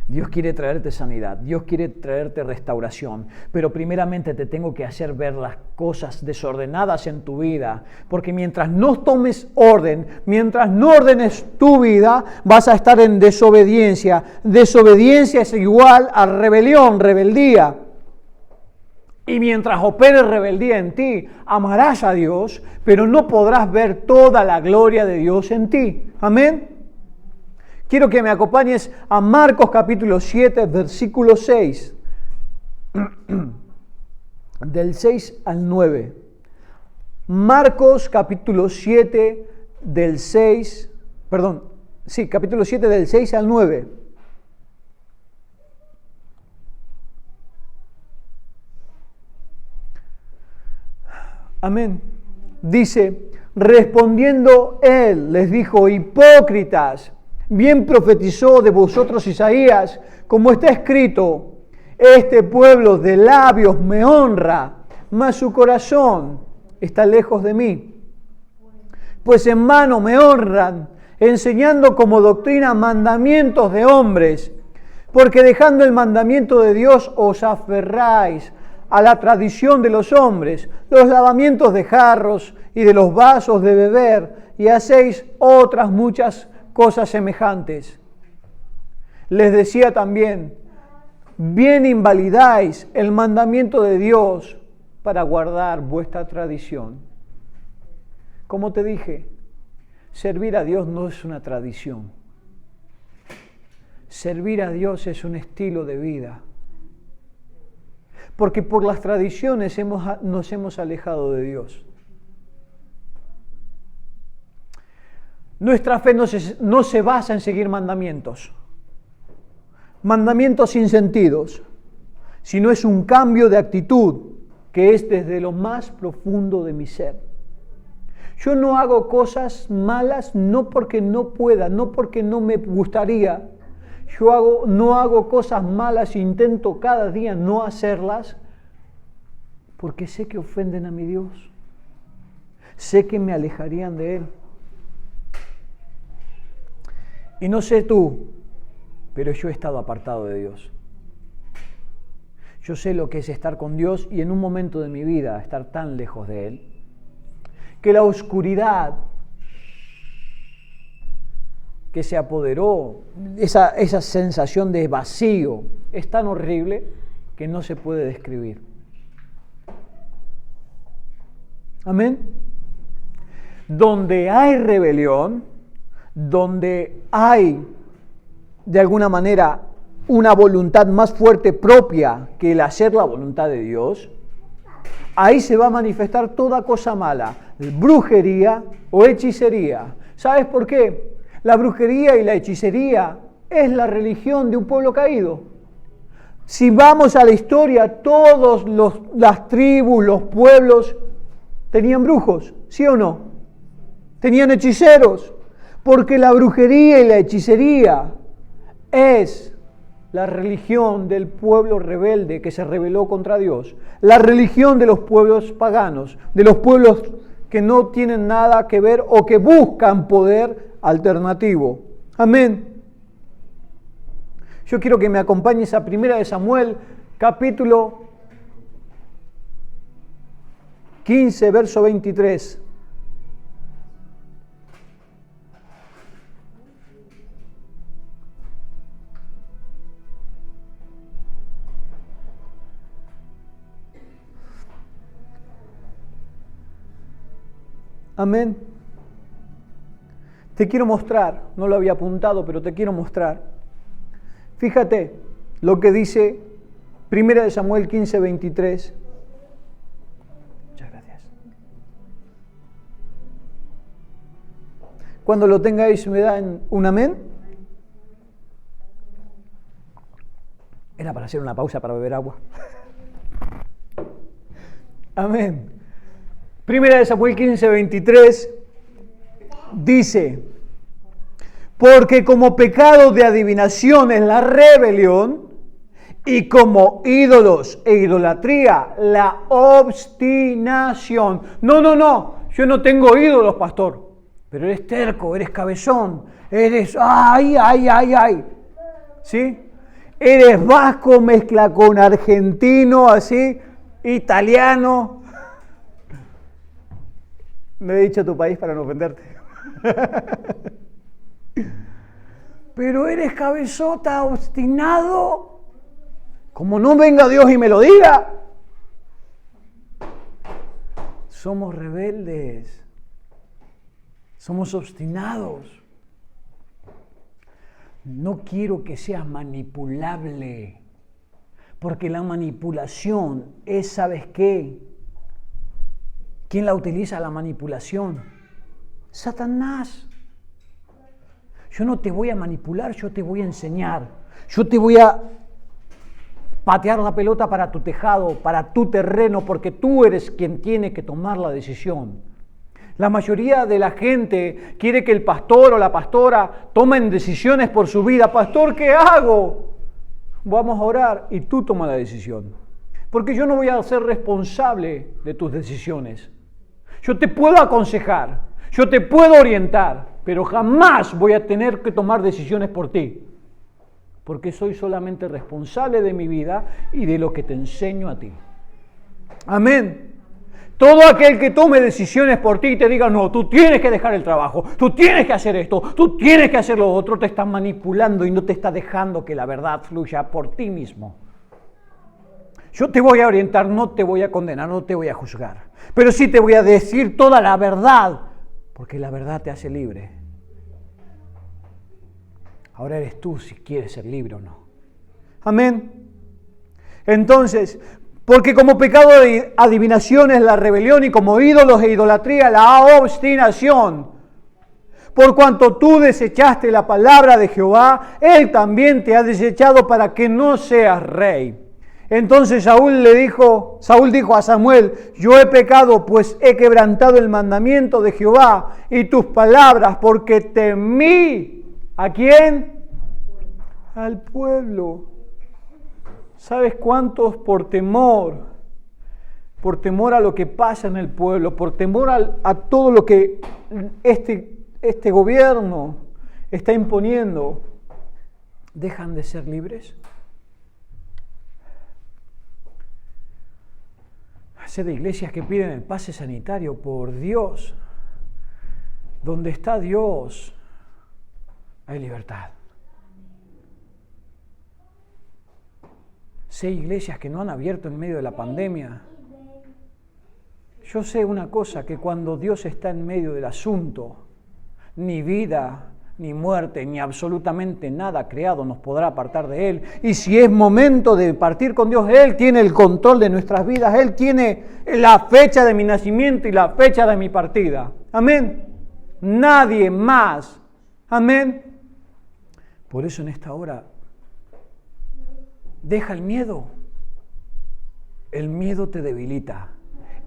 Dios quiere traerte sanidad. Dios quiere traerte restauración. Pero primeramente te tengo que hacer ver las cosas desordenadas en tu vida. Porque mientras no tomes orden, mientras no ordenes tu vida, vas a estar en desobediencia. Desobediencia es igual a rebelión, rebeldía. Y mientras opere rebeldía en ti, amarás a Dios, pero no podrás ver toda la gloria de Dios en ti. Amén. Quiero que me acompañes a Marcos capítulo 7, versículo 6. Del 6 al 9. Marcos capítulo 7 del 6, capítulo 7 del 6 al 9. Amén. Dice, respondiendo él, les dijo, hipócritas, bien profetizó de vosotros Isaías, como está escrito, este pueblo de labios me honra, mas su corazón está lejos de mí. Pues en vano me honran, enseñando como doctrina mandamientos de hombres, porque dejando el mandamiento de Dios os aferráis a la tradición de los hombres, los lavamientos de jarros y de los vasos de beber, y hacéis otras muchas cosas semejantes. Les decía también, bien invalidáis el mandamiento de Dios para guardar vuestra tradición. Como te dije, servir a Dios no es una tradición. Servir a Dios es un estilo de vida. Porque por las tradiciones nos hemos alejado de Dios. Nuestra fe no se basa en seguir mandamientos sin sentidos, sino es un cambio de actitud que es desde lo más profundo de mi ser. Yo no hago cosas malas no porque no pueda, no porque no me gustaría. No hago cosas malas, intento cada día no hacerlas porque sé que ofenden a mi Dios. Sé que me alejarían de Él. Y no sé tú, pero yo he estado apartado de Dios. Yo sé lo que es estar con Dios y en un momento de mi vida estar tan lejos de Él, que la oscuridad que se apoderó, esa sensación de vacío, es tan horrible que no se puede describir. Amén. Donde hay rebelión, donde hay de alguna manera una voluntad más fuerte propia que el hacer la voluntad de Dios, ahí se va a manifestar toda cosa mala, brujería o hechicería, ¿Sabes por qué? La brujería y la hechicería es la religión de un pueblo caído. Si vamos a la historia, todas las tribus, los pueblos, tenían brujos, ¿sí o no? Tenían hechiceros, porque la brujería y la hechicería es la religión del pueblo rebelde que se rebeló contra Dios, la religión de los pueblos paganos, de los pueblos que no tienen nada que ver o que buscan poder alternativo. Amén. Yo quiero que me acompañes a 1 Samuel, capítulo 15, verso 23. Amén. Te quiero mostrar, no lo había apuntado, pero te quiero mostrar. Fíjate lo que dice 1 Samuel 15, 23. Muchas gracias. Cuando lo tengáis, ¿me dan un amén? Era para hacer una pausa para beber agua. Amén. 1 Samuel 15, 23 dice: porque como pecado de adivinación es la rebelión, y como ídolos e idolatría la obstinación. No, yo no tengo ídolos, pastor, pero eres terco, eres cabezón, eres ay. ¿Sí? Eres vasco mezcla con argentino, así, italiano. Me he dicho tu país para no ofenderte. Pero eres cabezota, obstinado. Como no venga Dios y me lo diga. Somos rebeldes. Somos obstinados. No quiero que seas manipulable. Porque la manipulación es, ¿sabes qué? ¿Quién la utiliza, la manipulación? Satanás. Yo no te voy a manipular, yo te voy a enseñar. Yo te voy a patear la pelota para tu tejado, para tu terreno, porque tú eres quien tiene que tomar la decisión. La mayoría de la gente quiere que el pastor o la pastora tomen decisiones por su vida. Pastor, ¿qué hago? Vamos a orar y tú toma la decisión. Porque yo no voy a ser responsable de tus decisiones. Yo te puedo aconsejar, yo te puedo orientar, pero jamás voy a tener que tomar decisiones por ti. Porque soy solamente responsable de mi vida y de lo que te enseño a ti. Amén. Todo aquel que tome decisiones por ti y te diga, no, tú tienes que dejar el trabajo, tú tienes que hacer esto, tú tienes que hacer lo otro, te está manipulando y no te está dejando que la verdad fluya por ti mismo. Yo te voy a orientar, no te voy a condenar, no te voy a juzgar. Pero sí te voy a decir toda la verdad, porque la verdad te hace libre. Ahora eres tú si quieres ser libre o no. Amén. Entonces, porque como pecado de adivinación es la rebelión y como ídolos e idolatría la obstinación. Por cuanto tú desechaste la palabra de Jehová, Él también te ha desechado para que no seas rey. Entonces Saúl dijo a Samuel, yo he pecado, pues he quebrantado el mandamiento de Jehová y tus palabras, porque temí. ¿A quién? Al pueblo. ¿Sabes cuántos por temor a lo que pasa en el pueblo, por temor a todo lo que este gobierno está imponiendo, dejan de ser libres? Sé de iglesias que piden el pase sanitario, por Dios. Donde está Dios, hay libertad. Sé iglesias que no han abierto en medio de la pandemia. Yo sé una cosa, que cuando Dios está en medio del asunto, ni vida, ni muerte, ni absolutamente nada creado nos podrá apartar de Él. Y si es momento de partir con Dios, Él tiene el control de nuestras vidas. Él tiene la fecha de mi nacimiento y la fecha de mi partida. Amén. nadie más. Amén. Por eso en esta hora, deja el miedo. El miedo te debilita.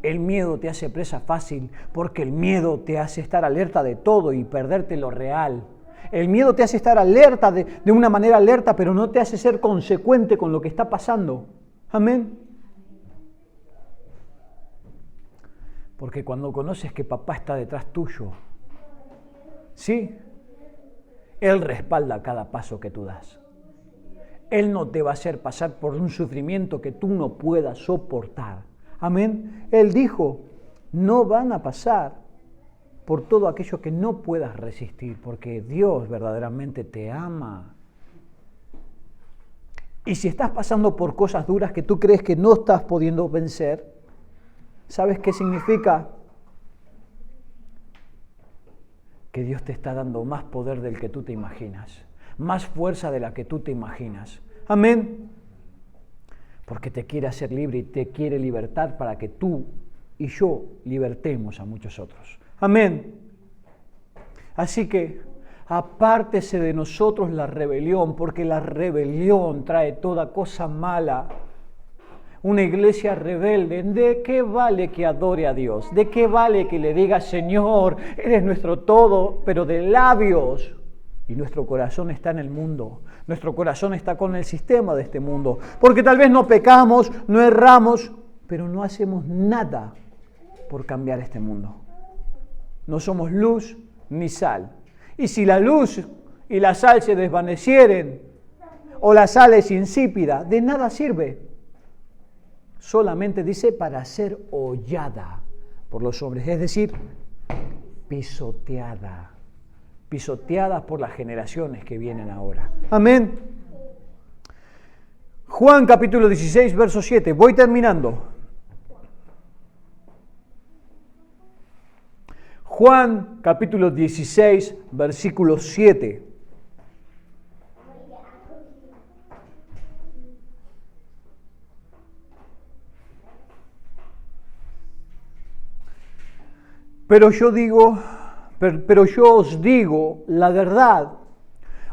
El miedo te hace presa fácil, porque el miedo te hace estar alerta de todo y perderte lo real. El miedo te hace estar alerta de una manera alerta, pero no te hace ser consecuente con lo que está pasando. Amén. Porque cuando conoces que papá está detrás tuyo, sí, Él respalda cada paso que tú das. Él no te va a hacer pasar por un sufrimiento que tú no puedas soportar. Amén. Él dijo, no van a pasar por todo aquello que no puedas resistir, porque Dios verdaderamente te ama. Y si estás pasando por cosas duras que tú crees que no estás pudiendo vencer, ¿sabes qué significa? Que Dios te está dando más poder del que tú te imaginas, más fuerza de la que tú te imaginas. Amén. Porque te quiere hacer libre y te quiere libertar para que tú y yo libertemos a muchos otros. Amén. Así que apártese de nosotros la rebelión, porque la rebelión trae toda cosa mala. Una iglesia rebelde, ¿de qué vale que adore a Dios? ¿De qué vale que le diga, Señor, eres nuestro todo, pero de labios? Y nuestro corazón está en el mundo. Nuestro corazón está con el sistema de este mundo. Porque tal vez no pecamos, no erramos, pero no hacemos nada por cambiar este mundo. No somos luz ni sal. Y si la luz y la sal se desvanecieren, o la sal es insípida, de nada sirve. Solamente dice para ser hollada por los hombres, es decir, pisoteada por las generaciones que vienen ahora. Amén. Juan capítulo 16, verso 7. Voy terminando. Juan capítulo 16, versículo 7. Pero yo os digo la verdad,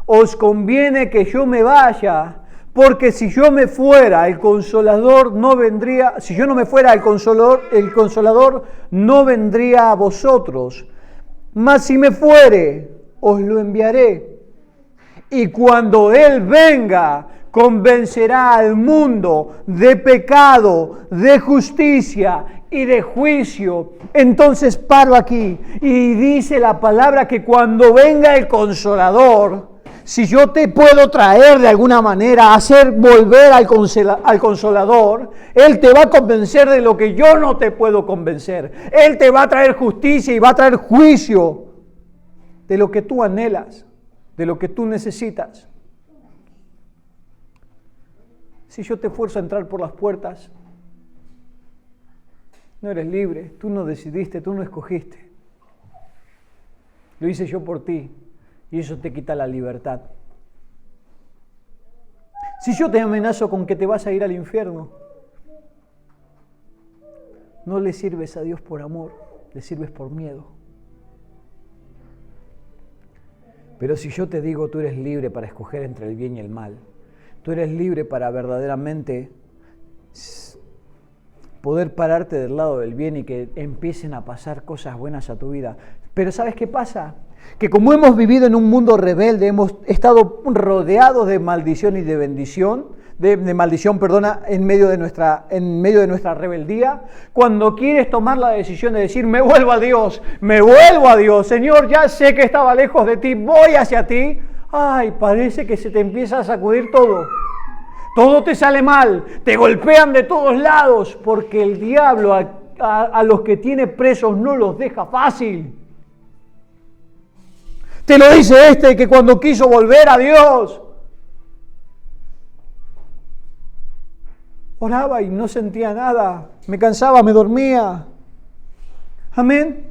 os conviene que yo me vaya, porque si yo me fuera, el Consolador no vendría, si yo no me fuera, el Consolador no vendría a vosotros, mas si me fuere, os lo enviaré. Y cuando Él venga, convencerá al mundo de pecado, de justicia y de juicio. Entonces paro aquí y dice la palabra que cuando venga el Consolador, si yo te puedo traer de alguna manera, hacer volver al Consolador, Él te va a convencer de lo que yo no te puedo convencer. Él te va a traer justicia y va a traer juicio de lo que tú anhelas, de lo que tú necesitas. Si yo te fuerzo a entrar por las puertas, no eres libre, tú no decidiste, tú no escogiste. Lo hice yo por ti y eso te quita la libertad. Si yo te amenazo con que te vas a ir al infierno, no le sirves a Dios por amor, le sirves por miedo. Pero si yo te digo, tú eres libre para escoger entre el bien y el mal, tú eres libre para verdaderamente poder pararte del lado del bien y que empiecen a pasar cosas buenas a tu vida. Pero ¿sabes qué pasa? Que como hemos vivido en un mundo rebelde, hemos estado rodeados de maldición y de bendición, de maldición, en medio de nuestra rebeldía. Cuando quieres tomar la decisión de decir, me vuelvo a Dios, Señor, ya sé que estaba lejos de ti, voy hacia ti. Ay, parece que se te empieza a sacudir todo. Todo te sale mal, te golpean de todos lados, porque el diablo a los que tiene presos no los deja fácil. Te lo dice este que cuando quiso volver a Dios, oraba y no sentía nada, me cansaba, me dormía. Amén.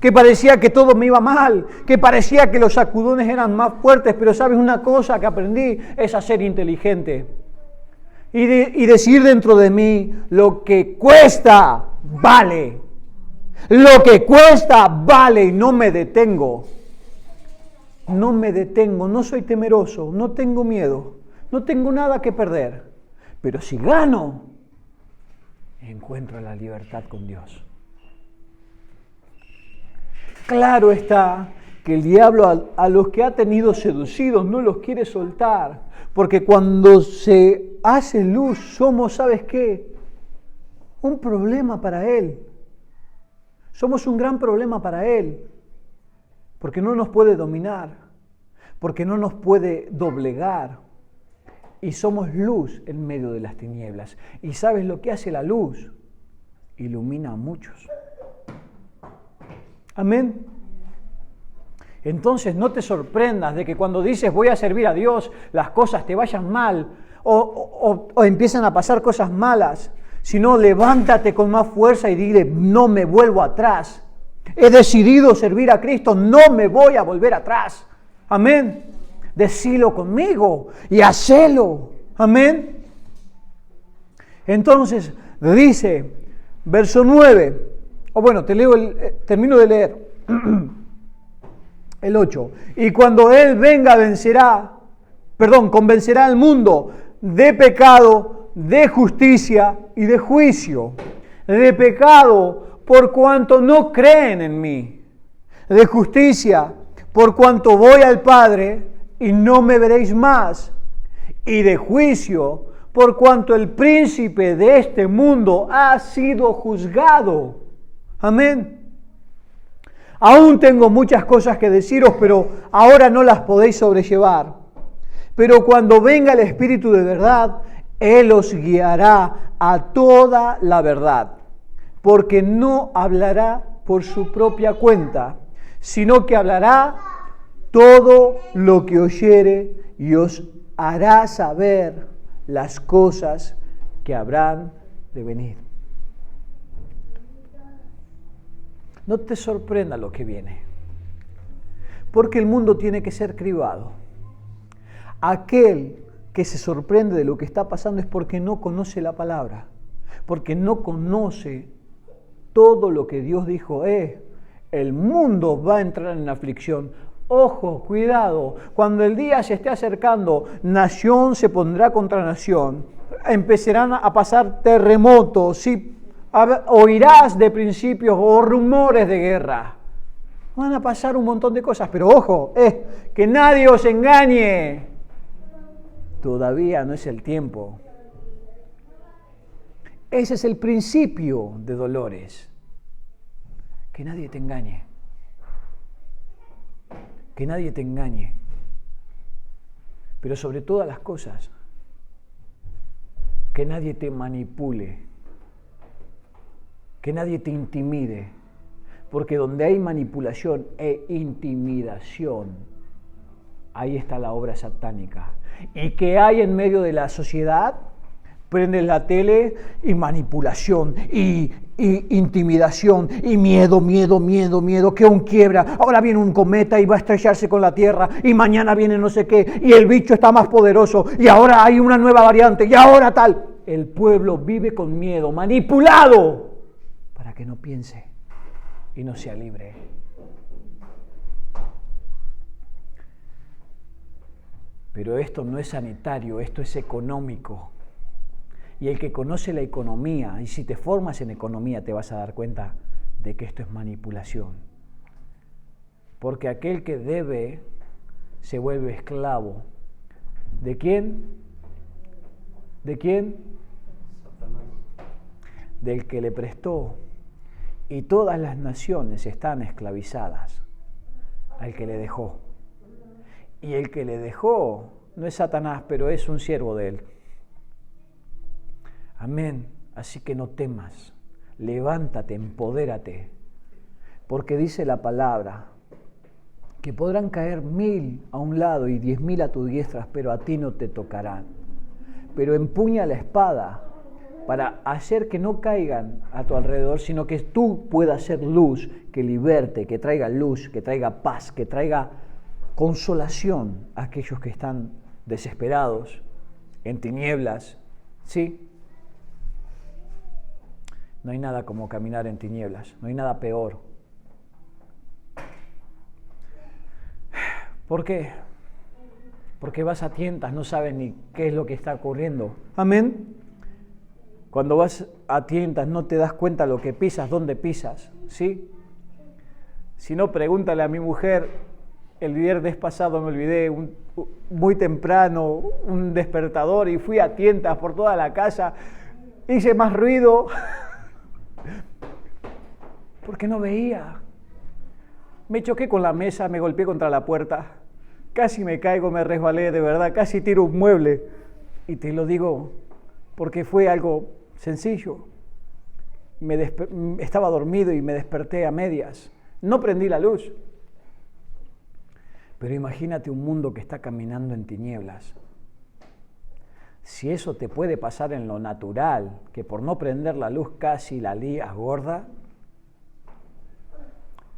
Que parecía que todo me iba mal, que parecía que los sacudones eran más fuertes, pero ¿sabes una cosa que aprendí? Es a ser inteligente y decir dentro de mí, lo que cuesta, vale. Lo que cuesta vale y no me detengo. No me detengo, no soy temeroso, no tengo miedo, no tengo nada que perder. Pero si gano, encuentro la libertad con Dios. Claro está que el diablo a los que ha tenido seducidos no los quiere soltar, porque cuando se hace luz somos, ¿sabes qué? Un problema para él. Somos un gran problema para él, porque no nos puede dominar, porque no nos puede doblegar, y somos luz en medio de las tinieblas. ¿Y sabes lo que hace la luz? Ilumina a muchos. Amén. Entonces no te sorprendas de que cuando dices voy a servir a Dios, las cosas te vayan mal o empiezan a pasar cosas malas. Sino levántate con más fuerza y dile, no me vuelvo atrás. He decidido servir a Cristo, no me voy a volver atrás. Amén. Decilo conmigo y hacelo. Amén. Entonces dice, verso 9, termino de leer el 8. Y cuando Él venga convencerá al mundo de pecado, de justicia y de juicio. De pecado, por cuanto no creen en mí. De justicia, por cuanto voy al Padre y no me veréis más. Y de juicio, por cuanto el príncipe de este mundo ha sido juzgado. Amén. Aún tengo muchas cosas que deciros, pero ahora no las podéis sobrellevar. Pero cuando venga el Espíritu de verdad, Él os guiará a toda la verdad, porque no hablará por su propia cuenta, sino que hablará todo lo que oyere y os hará saber las cosas que habrán de venir. No te sorprenda lo que viene, porque el mundo tiene que ser cribado. Aquel que se sorprende de lo que está pasando es porque no conoce la palabra, porque no conoce todo lo que Dios dijo. El mundo va a entrar en aflicción. Ojo, cuidado, cuando el día se esté acercando, nación se pondrá contra nación, empezarán a pasar terremotos, oirás de principios o rumores de guerra. Van a pasar un montón de cosas, pero ojo, que nadie os engañe. Todavía no es el tiempo. Ese es el principio de dolores. Que nadie te engañe. Que nadie te engañe. Pero sobre todas las cosas, que nadie te manipule. Que nadie te intimide. Porque donde hay manipulación e intimidación, ahí está la obra satánica. ¿Y qué hay en medio de la sociedad? Prendes la tele y manipulación y intimidación y miedo, que un quiebra, ahora viene un cometa y va a estrellarse con la tierra y mañana viene no sé qué y el bicho está más poderoso y ahora hay una nueva variante y ahora tal. El pueblo vive con miedo, manipulado, para que no piense y no sea libre. Pero esto no es sanitario, esto es económico. Y el que conoce la economía, y si te formas en economía te vas a dar cuenta de que esto es manipulación. Porque aquel que debe se vuelve esclavo. ¿De quién? ¿De quién? Satanás. Del que le prestó. Y todas las naciones están esclavizadas al que le dejó. Y el que le dejó no es Satanás, pero es un siervo de él. Amén. Así que no temas. Levántate, empodérate. Porque dice la palabra que podrán caer 1000 a un lado y 10.000 a tu diestra, pero a ti no te tocarán. Pero empuña la espada para hacer que no caigan a tu alrededor, sino que tú puedas ser luz, que liberte, que traiga luz, que traiga paz, que traiga consolación a aquellos que están desesperados, en tinieblas, ¿sí? No hay nada como caminar en tinieblas, no hay nada peor. ¿Por qué? Porque vas a tientas, no sabes ni qué es lo que está ocurriendo. Amén. Cuando vas a tientas no te das cuenta lo que pisas, dónde pisas, ¿sí? Si no, pregúntale a mi mujer. El viernes pasado me olvidé muy temprano un despertador y fui a tientas por toda la casa. Hice más ruido porque no veía. Me choqué con la mesa, me golpeé contra la puerta. Casi me caigo, me resbalé, de verdad, casi tiro un mueble. Y te lo digo porque fue algo sencillo. Estaba dormido y me desperté a medias. No prendí la luz. Pero imagínate un mundo que está caminando en tinieblas. Si eso te puede pasar en lo natural, que por no prender la luz casi la lías gorda,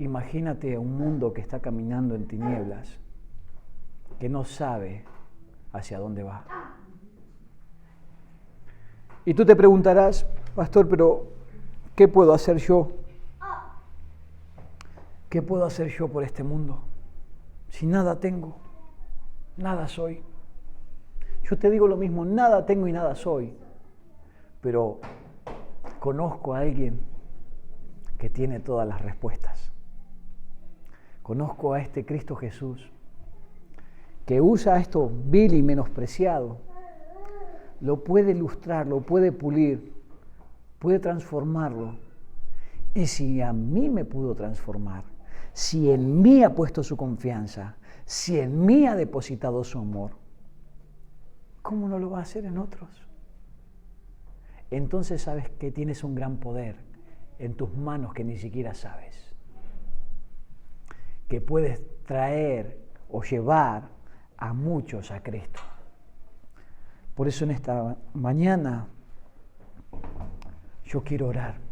imagínate un mundo que está caminando en tinieblas, que no sabe hacia dónde va. Y tú te preguntarás, pastor, pero ¿qué puedo hacer yo? ¿Qué puedo hacer yo por este mundo? Si nada tengo, nada soy. Yo te digo lo mismo, nada tengo y nada soy. Pero conozco a alguien que tiene todas las respuestas. Conozco a este Cristo Jesús, que usa esto vil y menospreciado. Lo puede ilustrar, lo puede pulir, puede transformarlo. Y si a mí me pudo transformar, si en mí ha puesto su confianza, si en mí ha depositado su amor, ¿cómo no lo va a hacer en otros? Entonces sabes que tienes un gran poder en tus manos que ni siquiera sabes. Que puedes traer o llevar a muchos a Cristo. Por eso en esta mañana yo quiero orar.